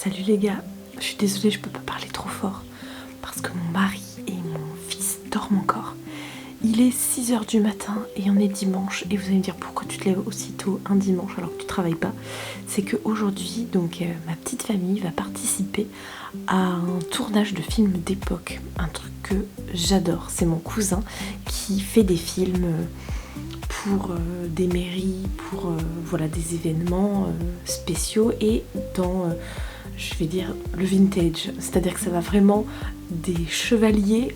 Salut les gars, je suis désolée, je peux pas parler trop fort parce que mon mari et mon fils dorment encore. Il est 6h du matin et on est dimanche et vous allez me dire pourquoi tu te lèves aussitôt un dimanche alors que tu travailles pas. C'est qu'aujourd'hui, ma petite famille va participer à un tournage de films d'époque, un truc que j'adore. C'est mon cousin qui fait des films pour des mairies, pour des événements spéciaux et dans je vais dire le vintage, c'est-à-dire que ça va vraiment des chevaliers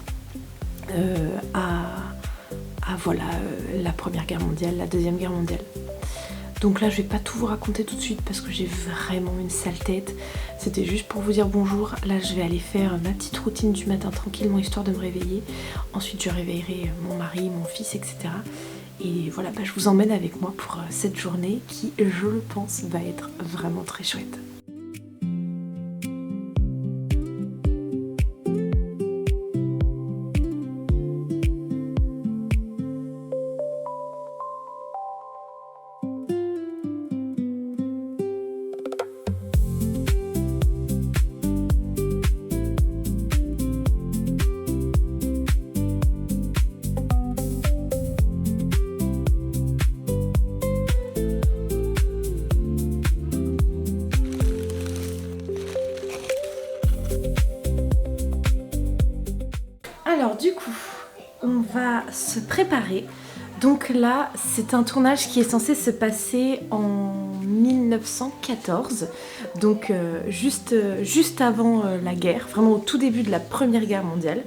la Première Guerre mondiale, la Deuxième Guerre mondiale. Donc là je vais pas tout vous raconter tout de suite parce que j'ai vraiment une sale tête. C'était juste pour vous dire bonjour. Là je vais aller faire ma petite routine du matin tranquillement histoire de me réveiller. Ensuite je réveillerai mon mari, mon fils, etc. Et voilà, je vous emmène avec moi pour cette journée qui, je le pense, va être vraiment très chouette. Alors du coup, on va se préparer. Donc là, c'est un tournage qui est censé se passer en 1914, donc juste avant la guerre, vraiment au tout début de la Première Guerre mondiale.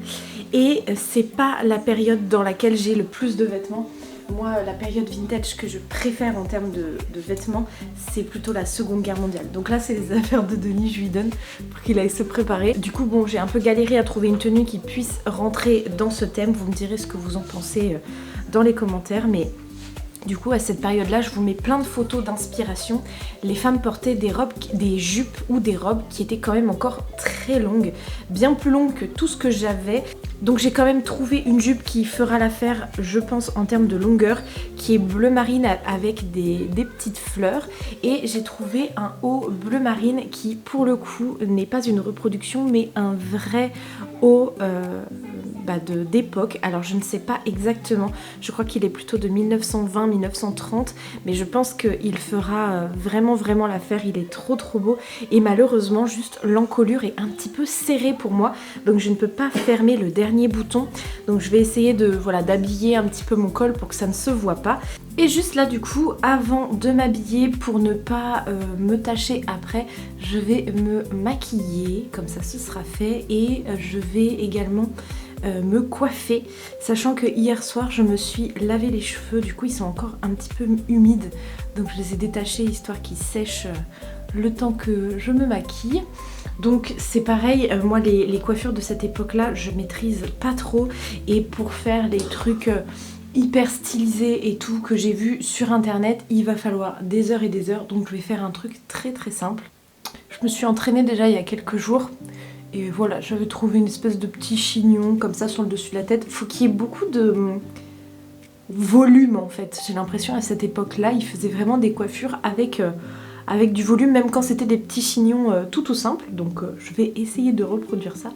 Et c'est pas la période dans laquelle j'ai le plus de vêtements. Moi, la période vintage que je préfère en termes de vêtements, c'est plutôt la Seconde Guerre mondiale. Donc là, c'est les affaires de Denis, je lui donne pour qu'il aille se préparer. Du coup, bon, j'ai un peu galéré à trouver une tenue qui puisse rentrer dans ce thème. Vous me direz ce que vous en pensez dans les commentaires, mais du coup, à cette période-là, je vous mets plein de photos d'inspiration. Les femmes portaient des robes, des jupes ou des robes qui étaient quand même encore très longues, bien plus longues que tout ce que j'avais. Donc j'ai quand même trouvé une jupe qui fera l'affaire, je pense, en termes de longueur, qui est bleu marine avec des petites fleurs. Et j'ai trouvé un haut bleu marine qui, pour le coup, n'est pas une reproduction, mais un vrai haut d'époque. Alors je ne sais pas exactement, je crois qu'il est plutôt de 1920-1930, mais je pense qu'il fera vraiment l'affaire. Il est trop beau et malheureusement juste l'encolure est un petit peu serrée pour moi, donc je ne peux pas fermer le dernier bouton. Donc je vais essayer d'habiller un petit peu mon col pour que ça ne se voit pas. Et juste là du coup, avant de m'habiller pour ne pas me tacher après, je vais me maquiller, comme ça ce sera fait, et je vais également me coiffer, sachant que hier soir je me suis lavé les cheveux, du coup ils sont encore un petit peu humides, donc je les ai détachés histoire qu'ils sèchent le temps que je me maquille. Donc c'est pareil, moi les coiffures de cette époque là je maîtrise pas trop, et pour faire les trucs hyper stylisés et tout que j'ai vu sur internet, il va falloir des heures et des heures, donc je vais faire un truc très simple. Je me suis entraînée déjà il y a quelques jours. Et voilà, j'avais trouvé une espèce de petit chignon comme ça sur le dessus de la tête. Faut qu'il y ait beaucoup de volume en fait. J'ai l'impression à cette époque-là, ils faisaient vraiment des coiffures avec du volume, même quand c'était des petits chignons tout simples. Donc je vais essayer de reproduire ça.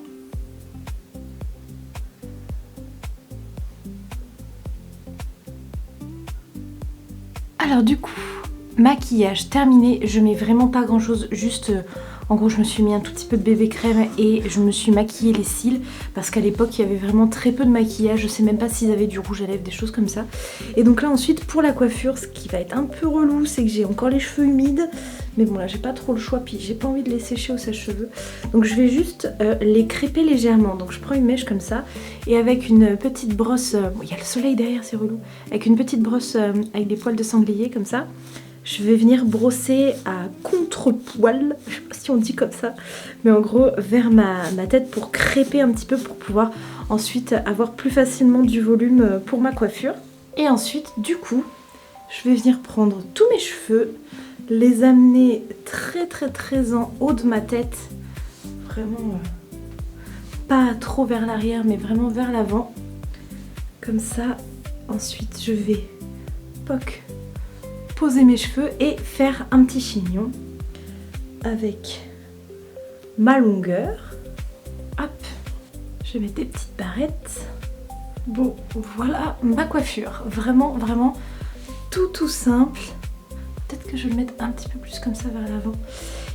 Alors du coup, maquillage terminé. Je mets vraiment pas grand chose, juste... En gros, je me suis mis un tout petit peu de bébé crème et je me suis maquillé les cils parce qu'à l'époque, il y avait vraiment très peu de maquillage. Je sais même pas s'ils avaient du rouge à lèvres, des choses comme ça. Et donc là, ensuite, pour la coiffure, ce qui va être un peu relou, c'est que j'ai encore les cheveux humides. Mais bon, là, j'ai pas trop le choix, puis j'ai pas envie de les sécher au sèche-cheveux. Donc je vais juste les crêper légèrement. Donc je prends une mèche comme ça et avec une petite brosse... il y a le soleil derrière, c'est relou. Avec une petite brosse avec des poils de sanglier comme ça. Je vais venir brosser à contre-poil, je sais pas si on dit comme ça, mais en gros vers ma tête pour crêper un petit peu pour pouvoir ensuite avoir plus facilement du volume pour ma coiffure. Et ensuite, du coup, je vais venir prendre tous mes cheveux, les amener très en haut de ma tête, vraiment pas trop vers l'arrière mais vraiment vers l'avant, comme ça. Ensuite, je vais poser mes cheveux et faire un petit chignon avec ma longueur. Hop, je vais mettre des petites barrettes. Bon, voilà ma coiffure. Vraiment, vraiment tout simple. Peut-être que je vais le mettre un petit peu plus comme ça vers l'avant.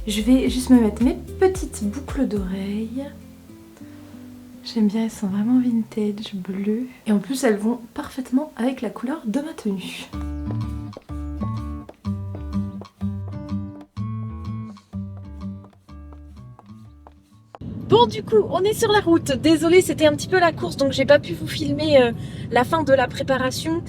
Je vais juste me mettre mes petites boucles d'oreilles. J'aime bien, elles sont vraiment vintage, bleues. Et en plus, elles vont parfaitement avec la couleur de ma tenue. Bon, du coup, on est sur la route. Désolée, c'était un petit peu la course, donc j'ai pas pu vous filmer la fin de la préparation.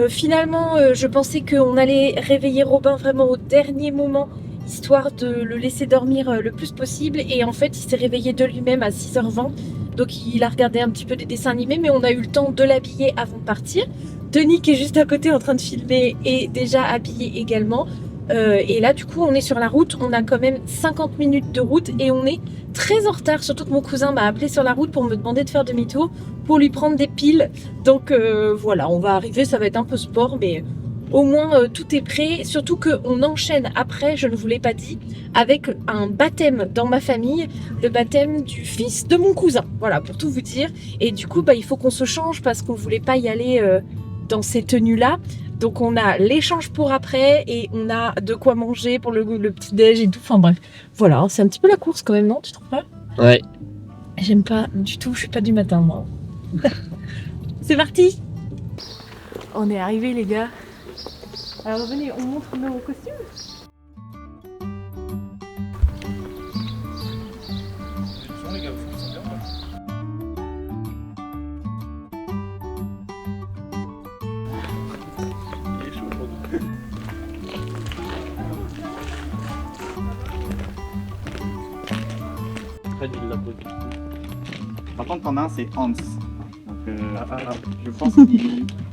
Finalement, je pensais qu'on allait réveiller Robin vraiment au dernier moment, histoire de le laisser dormir le plus possible. Et en fait, il s'est réveillé de lui-même à 6h20. Donc il a regardé un petit peu des dessins animés, mais on a eu le temps de l'habiller avant de partir. Denis, qui est juste à côté en train de filmer, est déjà habillé également. Et là, du coup, on est sur la route. On a quand même 50 minutes de route et on est très en retard. Surtout que mon cousin m'a appelé sur la route pour me demander de faire demi-tour pour lui prendre des piles. Donc voilà, on va arriver. Ça va être un peu sport, mais au moins tout est prêt. Surtout qu'on enchaîne après, je ne vous l'ai pas dit, avec un baptême dans ma famille, le baptême du fils de mon cousin. Voilà, pour tout vous dire. Et du coup, il faut qu'on se change parce qu'on ne voulait pas y aller dans ces tenues-là. Donc on a l'échange pour après et on a de quoi manger pour le petit-déj et tout. Enfin bref, voilà, c'est un petit peu la course quand même, non? Tu trouves pas? Ouais. J'aime pas du tout, je suis pas du matin moi. C'est parti! On est arrivés les gars. Alors venez, on montre nos costumes. Par contre, t'en as un, c'est Hans. Donc, je pense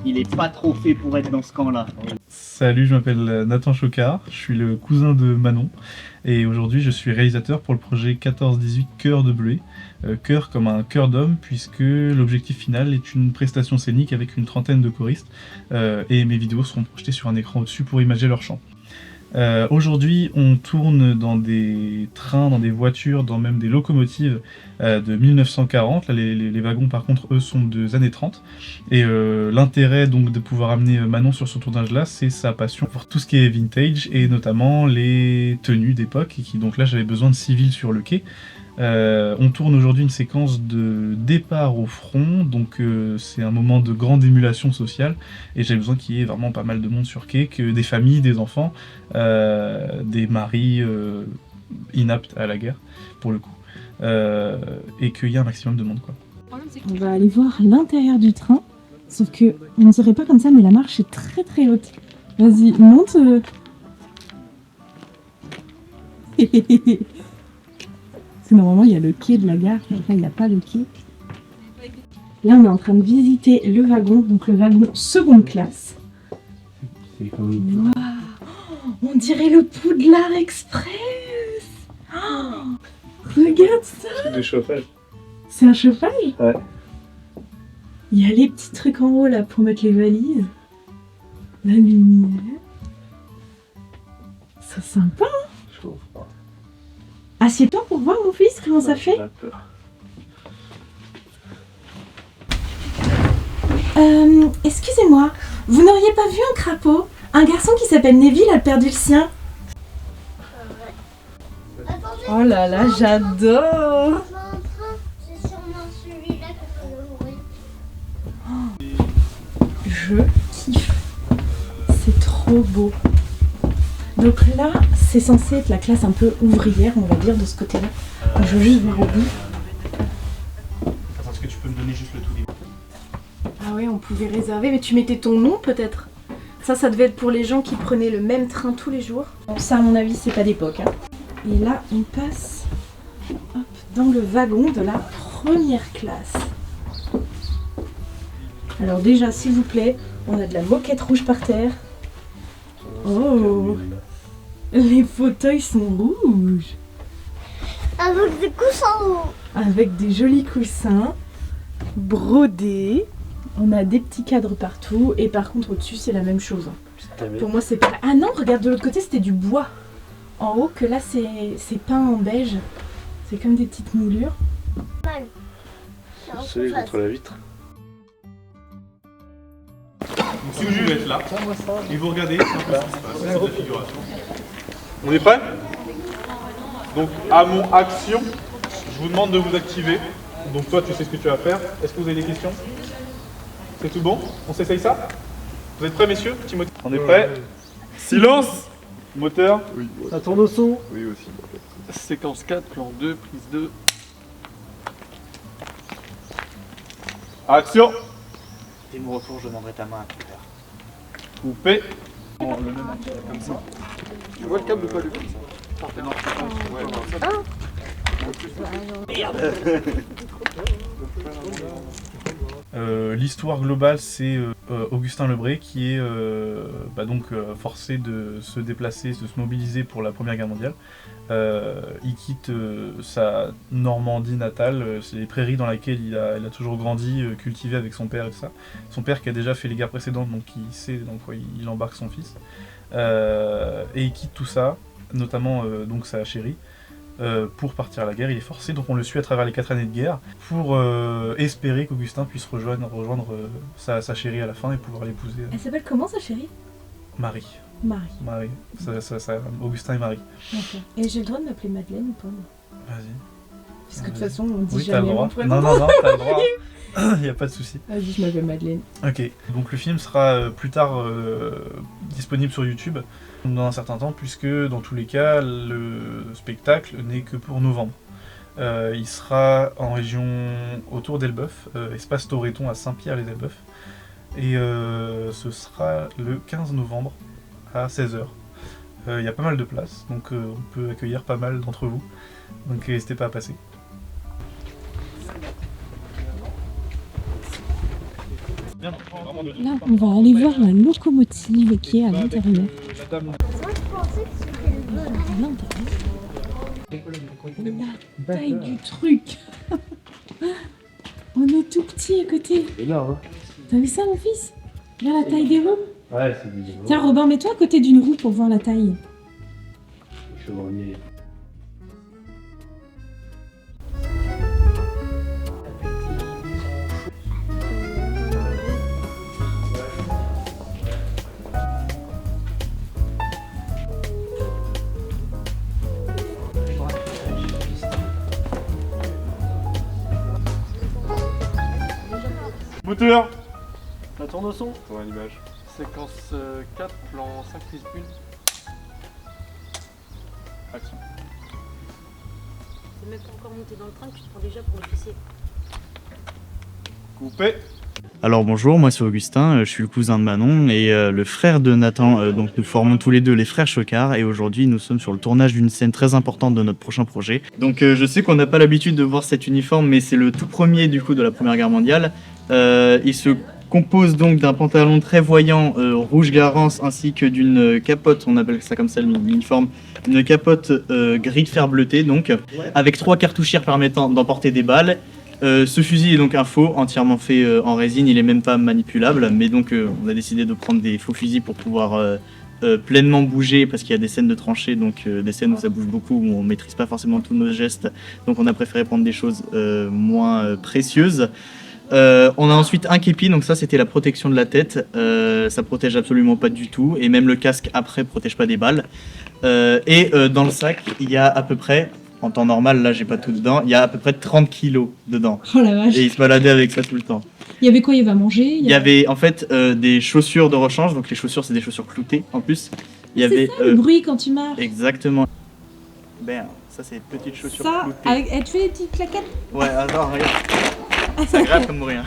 qu'il est pas trop fait pour être dans ce camp-là. Salut, je m'appelle Nathan Chocard, je suis le cousin de Manon et aujourd'hui je suis réalisateur pour le projet 14-18 Cœur de Bleuet. Cœur comme un cœur d'homme puisque l'objectif final est une prestation scénique avec une trentaine de choristes et mes vidéos seront projetées sur un écran au-dessus pour imager leur chant. Aujourd'hui, on tourne dans des trains, dans des voitures, dans même des locomotives de 1940. Là, les wagons, par contre, eux, sont des années 30. Et l'intérêt donc de pouvoir amener Manon sur ce tournage-là, c'est sa passion pour tout ce qui est vintage et notamment les tenues d'époque. Et donc là, j'avais besoin de civils sur le quai. On tourne aujourd'hui une séquence de départ au front, donc c'est un moment de grande émulation sociale et j'avais besoin qu'il y ait vraiment pas mal de monde sur quai, que des familles, des enfants, des maris inaptes à la guerre pour le coup, et qu'il y ait un maximum de monde quoi. On va aller voir l'intérieur du train, sauf que on ne dirait pas comme ça, mais la marche est très très haute. Vas-y, monte. Normalement, il y a le quai de la gare, là, il n'y a pas le quai. Là, on est en train de visiter le wagon, donc le wagon seconde classe. Wow, on dirait le Poudlard Express. Oh, regarde ça. C'est de chauffage. C'est un chauffage? Ouais. Il y a les petits trucs en haut là pour mettre les valises. La lumière. C'est sympa. Assieds-toi pour voir mon fils, comment ça fait. Excusez-moi, vous n'auriez pas vu un crapaud? Un garçon qui s'appelle Neville a perdu le sien. Oh là là, j'adore. C'est sûrement celui-là que Je kiffe. C'est trop beau. Donc là, c'est censé être la classe un peu ouvrière, on va dire, de ce côté-là. Donc, je veux juste voir au bout. Attends, est-ce que tu peux me donner juste le tout début? Ah ouais, on pouvait réserver, mais tu mettais ton nom peut-être? Ça devait être pour les gens qui prenaient le même train tous les jours. Bon, ça, à mon avis, c'est pas d'époque. Hein. Et là, on passe hop, dans le wagon de la première classe. Alors déjà, s'il vous plaît, on a de la moquette rouge par terre. Oh, les fauteuils sont rouges. Avec des coussins hauts. Avec des jolis coussins brodés. On a des petits cadres partout. Et par contre, au-dessus, c'est la même chose. Pour moi, c'est pas... Ah non, regarde, de l'autre côté, c'était du bois. En haut, que là, c'est peint en beige. C'est comme des petites moulures. Mal. Celui contre la vitre. Donc si vous êtes là, et vous regardez un peu ce qui se passe, c'est de la figuration. On est prêt? Donc à mon action, je vous demande de vous activer. Donc toi tu sais ce que tu vas faire. Est-ce que vous avez des questions? C'est tout bon? On s'essaye ça? Vous êtes prêts messieurs? Petit moteur. On est prêts? Silence! Moteur. Oui, ouais. Ça tourne au son. Oui aussi. Séquence 4, plan 2, prise 2. Action! Dès mon retour, je demanderai ta main à tout faire. Coupé. Comme ça. Tu vois le câble ou pas, Luc? Parfait, non, ouais, non, ça. L'histoire globale, c'est Augustin Lebray qui est forcé de se déplacer, de se mobiliser pour la Première Guerre mondiale. Il quitte sa Normandie natale, c'est les prairies dans lesquelles il a toujours grandi, cultivé avec son père et tout ça. Son père qui a déjà fait les guerres précédentes, donc il sait dans quoi il embarque son fils. Et il quitte tout ça, notamment donc sa chérie, pour partir à la guerre. Il est forcé, donc on le suit à travers les 4 années de guerre pour espérer qu'Augustin puisse rejoindre sa chérie à la fin et pouvoir l'épouser. Elle s'appelle comment sa chérie? Marie. Marie. Augustin et Marie. D'accord. Et j'ai le droit de m'appeler Madeleine ou pas moi? Vas-y. Parce que de toute façon on dit Oui, t'as le jamais droit. mon prénom. Non, t'as le droit. Il n'y a pas de souci. Vas-y, je m'appelle Madeleine. Ok, donc le film sera plus tard disponible sur YouTube dans un certain temps, puisque dans tous les cas, le spectacle n'est que pour novembre. Il sera en région autour d'Elbeuf, espace Toreton à Saint-Pierre-les-Elbeuf, et ce sera le 15 novembre à 16h. Il y a pas mal de places, donc on peut accueillir pas mal d'entre vous, donc n'hésitez pas à passer. Là, on va aller voir la locomotive qui est à l'intérieur. Moi, je pensais que c'était le bon. À l'intérieur. La taille du truc. On est tout petit à côté. C'est énorme, hein. T'as vu ça, mon fils? Regarde la taille des roues. Ouais, c'est du Tiens, Robin, mets-toi à côté d'une roue pour voir la taille. chevronier. Moteur. Ça tourne au son. Pour l'image. Séquence 4, plan 5, prise 1. Action. T'es même pas encore monté dans le train que tu te prends déjà pour l'officier. Coupé. Alors bonjour, moi c'est Augustin, je suis le cousin de Manon et le frère de Nathan, donc nous formons tous les deux les frères Chocard et aujourd'hui nous sommes sur le tournage d'une scène très importante de notre prochain projet. Donc je sais qu'on n'a pas l'habitude de voir cet uniforme mais c'est le tout premier du coup de la Première Guerre mondiale. Il se compose donc d'un pantalon très voyant rouge Garance ainsi que d'une capote, on appelle ça comme ça l'uniforme, une capote gris de fer bleuté donc, avec 3 cartouchières permettant d'emporter des balles. Ce fusil est donc un faux, entièrement fait en résine, il est même pas manipulable, mais donc on a décidé de prendre des faux fusils pour pouvoir pleinement bouger, parce qu'il y a des scènes de tranchées, donc des scènes où ça bouge beaucoup, où on maîtrise pas forcément tous nos gestes, donc on a préféré prendre des choses moins précieuses. On a ensuite un képi, donc ça c'était la protection de la tête, ça protège absolument pas du tout, et même le casque après protège pas des balles. Dans le sac, il y a à peu près, en temps normal, là j'ai pas tout dedans, il y a à peu près 30 kilos dedans. Oh la vache. Et il se baladait avec ça tout le temps. Il y avait quoi? Il y avait à manger? Il y avait en fait des chaussures de rechange, donc les chaussures c'est des chaussures cloutées en plus. Il y avait C'est ça le bruit quand tu marches. exactement. Ben, ça c'est des petites chaussures Ça, cloutées. avec... elle te fait des petites claquettes? Ouais, alors regarde. C'est agréable comme bruit. Hein.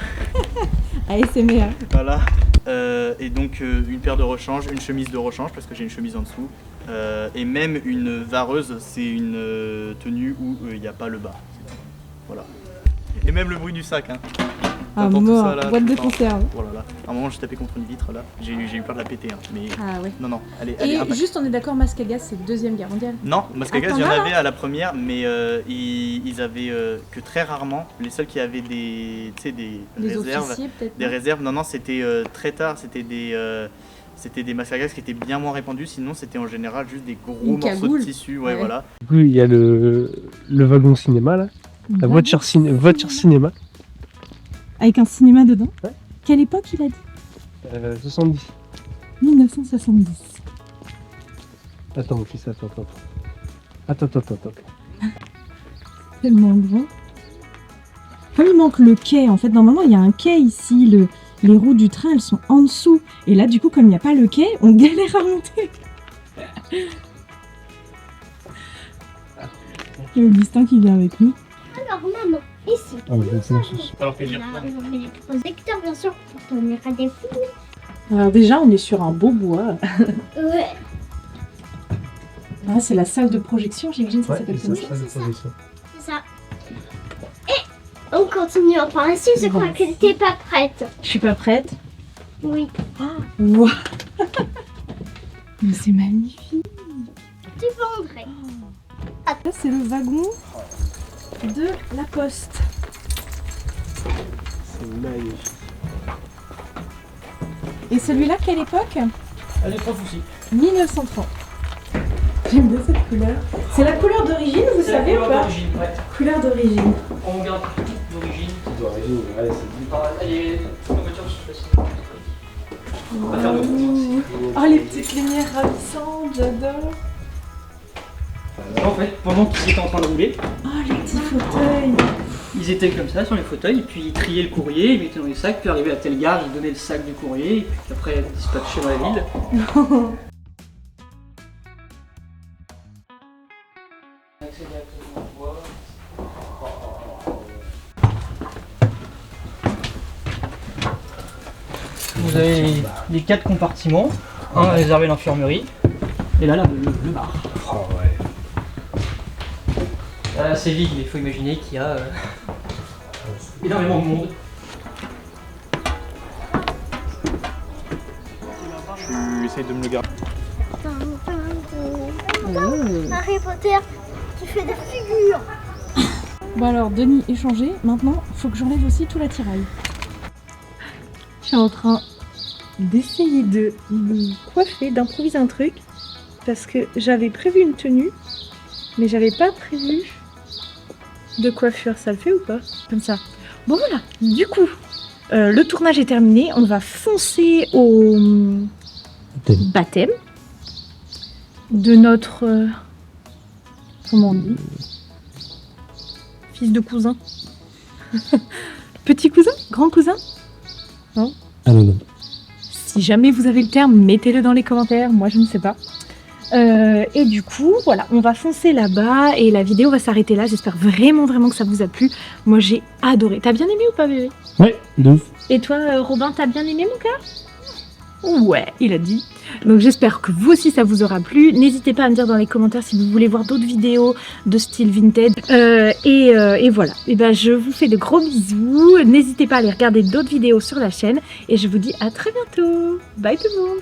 ASMR. Voilà. Et donc une paire de rechange, une chemise de rechange parce que j'ai une chemise en dessous. Et même une vareuse, c'est une tenue où il n'y a pas le bas. Voilà. Et même le bruit du sac. Hein. Ah, T'entends tout mort, ça, là, boîte tout de le temps. conserve. Oh là là. À un moment, j'ai tapé contre une vitre là. J'ai eu peur de la péter. Hein. Mais Ah ouais. non, elle est Et impactée. juste, on est d'accord, masque à gaz, c'est la Deuxième Guerre mondiale. Non, masque à gaz, Attends, il y en là, avait à la première, mais ils avaient que très rarement. Les seuls qui avaient des Les réserves. officiers, peut-être. Des non réserves, non, c'était très tard, c'était des c'était des masques à gaz qui étaient bien moins répandus, sinon c'était en général juste des gros Une morceaux cagoule. de tissu, Ouais. voilà. Du coup, il y a le wagon cinéma là, la voiture cinéma, Avec un cinéma dedans. Ouais. Quelle époque il a dit? 70. 1970. Attends mon fils, attends. Tellement grand. Comme il manque le quai, en fait, normalement il y a un quai ici, les roues du train elles sont en dessous. Et là du coup comme il n'y a pas le quai, on galère à monter. Il y a Augustin qui vient avec nous. Alors, maman, ici. Ah oui, c'est Alors que Là, on met les projecteurs, bien sûr, pour tenir à des fous. Alors déjà on est sur un beau bois. Ouais. Ah, c'est la salle de projection, j'imagine que ça s'appelle comme ça. C'est ça. Et on continue par ici, je crois que t'es pas prête. Je suis pas prête. Oui. Wow. Mais c'est magnifique. Tu peux entrer. Là c'est le wagon de la poste. C'est magnifique. Et celui-là, quelle époque? Elle est pas aussi. 1930. J'aime bien cette couleur. C'est la couleur d'origine, vous savez ou pas? Ouais. Couleur d'origine. On garde toute d'origine. Allez, c'est Elle est. La voiture, c'est facile. On va faire d'autres. Oh, les petites lumières ravissantes, j'adore. En fait, pendant qu'ils étaient en train de rouler, Oh, les petits fauteuils. ils étaient comme ça sur les fauteuils, et puis ils triaient le courrier, ils mettaient dans les sacs, puis arrivaient à telle gare, ils donnaient le sac du courrier, et puis après ils dispatchaient dans la ville. Vous avez les 4 compartiments, un réservé à l'infirmerie, et là, le bar. Là, c'est vide, mais il faut imaginer qu'il y a énormément de monde. Tu essayes de me le garder. Harry Potter qui fait des figures. Bon alors, Denis est changé. Maintenant, il faut que j'enlève aussi tout l'attirail. Je suis en train d'essayer de me coiffer, d'improviser un truc. Parce que j'avais prévu une tenue, mais j'avais pas prévu de coiffure. Ça le fait ou pas? Comme ça. Bon voilà, du coup, le tournage est terminé. On va foncer au baptême de notre... comment on dit? Fils de cousin. Petit cousin? Grand cousin? Ah non. Si jamais vous avez le terme, mettez-le dans les commentaires. Moi, je ne sais pas. Et du coup, voilà, on va foncer là-bas et la vidéo va s'arrêter là. J'espère vraiment que ça vous a plu. Moi, j'ai adoré. T'as bien aimé ou pas, bébé? Ouais, de ouf. Et toi, Robin, t'as bien aimé, mon cœur? Ouais, il a dit. Donc j'espère que vous aussi ça vous aura plu. N'hésitez pas à me dire dans les commentaires si vous voulez voir d'autres vidéos de style vintage. Et voilà. Et ben je vous fais de gros bisous. N'hésitez pas à aller regarder d'autres vidéos sur la chaîne. Et je vous dis à très bientôt. Bye tout le monde.